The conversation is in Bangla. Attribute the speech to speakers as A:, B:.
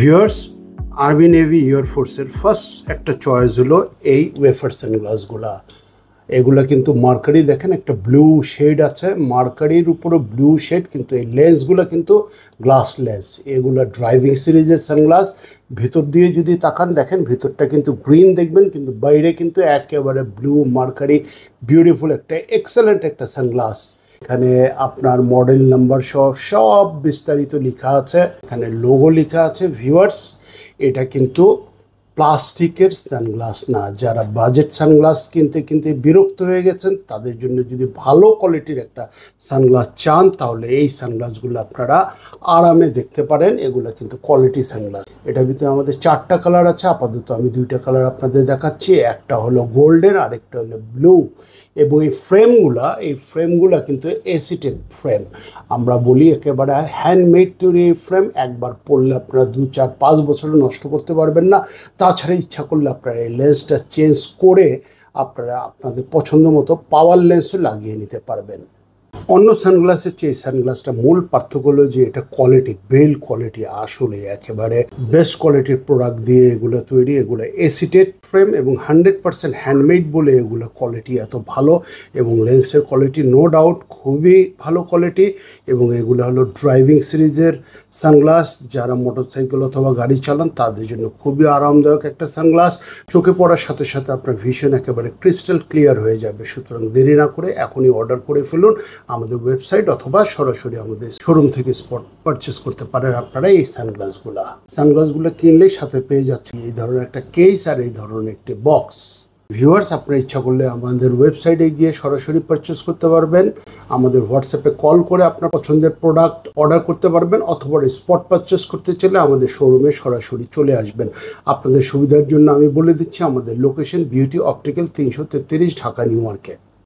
A: ভিউয়ার্স, আর্মি নেভি এয়ারফোর্সের ফার্স্ট একটা চয়েস হলো এই ওয়েফার সানগ্লাসগুলা। এগুলা কিন্তু মার্কারি, দেখেন একটা ব্লু শেড আছে, মার্কারির উপরে ব্লু শেড, কিন্তু এই লেন্সগুলো কিন্তু গ্লাস লেন্স। এগুলা ড্রাইভিং সিরিজের সানগ্লাস। ভিতর দিয়ে যদি তাকান দেখেন ভিতরটা কিন্তু গ্রিন দেখবেন, কিন্তু বাইরে কিন্তু একেবারে ব্লু মার্কারি, বিউটিফুল একটা এক্সেলেন্ট একটা সানগ্লাস। এখানে আপনার মডেল নাম্বার সব বিস্তারিত লেখা আছে, এখানে লোগো লেখা আছে। ভিউয়ার্স, এটা কিন্তু প্লাস্টিকের সানগ্লাস না। যারা বাজেট সানগ্লাস কিনতে বিরক্ত হয়ে গেছেন তাদের জন্য যদি ভালো কোয়ালিটির একটা সানগ্লাস চান তাহলে এই সানগ্লাসগুলো আপনারা আরামে দেখতে পারেন। এগুলো কিন্তু কোয়ালিটি সানগ্লাস। এটার ভিতরে আমাদের 4টা কালার আছে, আপাতত আমি 2টা কালার আপনাদের দেখাচ্ছি। একটা হলো গোল্ডেন আর একটা হলো ব্লু। এবং এই ফ্রেমগুলা কিন্তু এসিটেড ফ্রেম। আমরা বলি একেবারে হ্যান্ডমেড তৈরি এই ফ্রেম। একবার পরলে আপনারা 2-4-5 বছরে নষ্ট করতে পারবেন না। তাছাড়া ইচ্ছা করলে আপনারা এই লেন্সটা চেঞ্জ করে আপনারা আপনাদের পছন্দ মতো পাওয়ার লেন্সও লাগিয়ে নিতে পারবেন। অন্য সানগ্লাসের চেয়ে সানগ্লাসটা মূল পার্থক্য হলো যে এটা কোয়ালিটি, বিল্ড কোয়ালিটি আসলে একেবারে বেস্ট কোয়ালিটির প্রোডাক্ট দিয়ে এগুলো তৈরি। এগুলো এসিটেড ফ্রেম এবং 100% হ্যান্ডমেড বলে এগুলো কোয়ালিটি এত ভালো। এবং লেন্সের কোয়ালিটি নো ডাউট খুবই ভালো কোয়ালিটি। এবং এগুলো হলো ড্রাইভিং সিরিজের সানগ্লাস। যারা মোটরসাইকেল অথবা গাড়ি চালান তাদের জন্য খুবই আরামদায়ক একটা সানগ্লাস। চোখে পড়ার সাথে সাথে আপনার ভিশন একেবারে ক্রিস্টাল ক্লিয়ার হয়ে যাবে। সুতরাং দেরি না করে এখনই অর্ডার করে ফেলুন আমাদের ওয়েবসাইট অথবা সরাসরি আমাদের শোরুম থেকে স্পট পারচেস করতে পারেন আপনারা এই সানগ্লাসগুলো কিনলেই সাথে পেয়ে যাচ্ছে এই ধরনের একটা কেস আর এই ধরনের একটি বক্স। ভিউয়ার্স, আপনারা ইচ্ছা করলে আমাদের ওয়েবসাইটে গিয়ে সরাসরি পারচেস করতে পারবেন। আমাদের হোয়াটসঅ্যাপে কল করে আপনার পছন্দের প্রোডাক্ট অর্ডার করতে পারবেন, অথবা স্পট পারচেস করতে চাইলে আমাদের শোরুমে সরাসরি চলে আসবেন। আপনাদের সুবিধার জন্য আমি বলে দিচ্ছি আমাদের location beauty optical 333 Dhaka new market.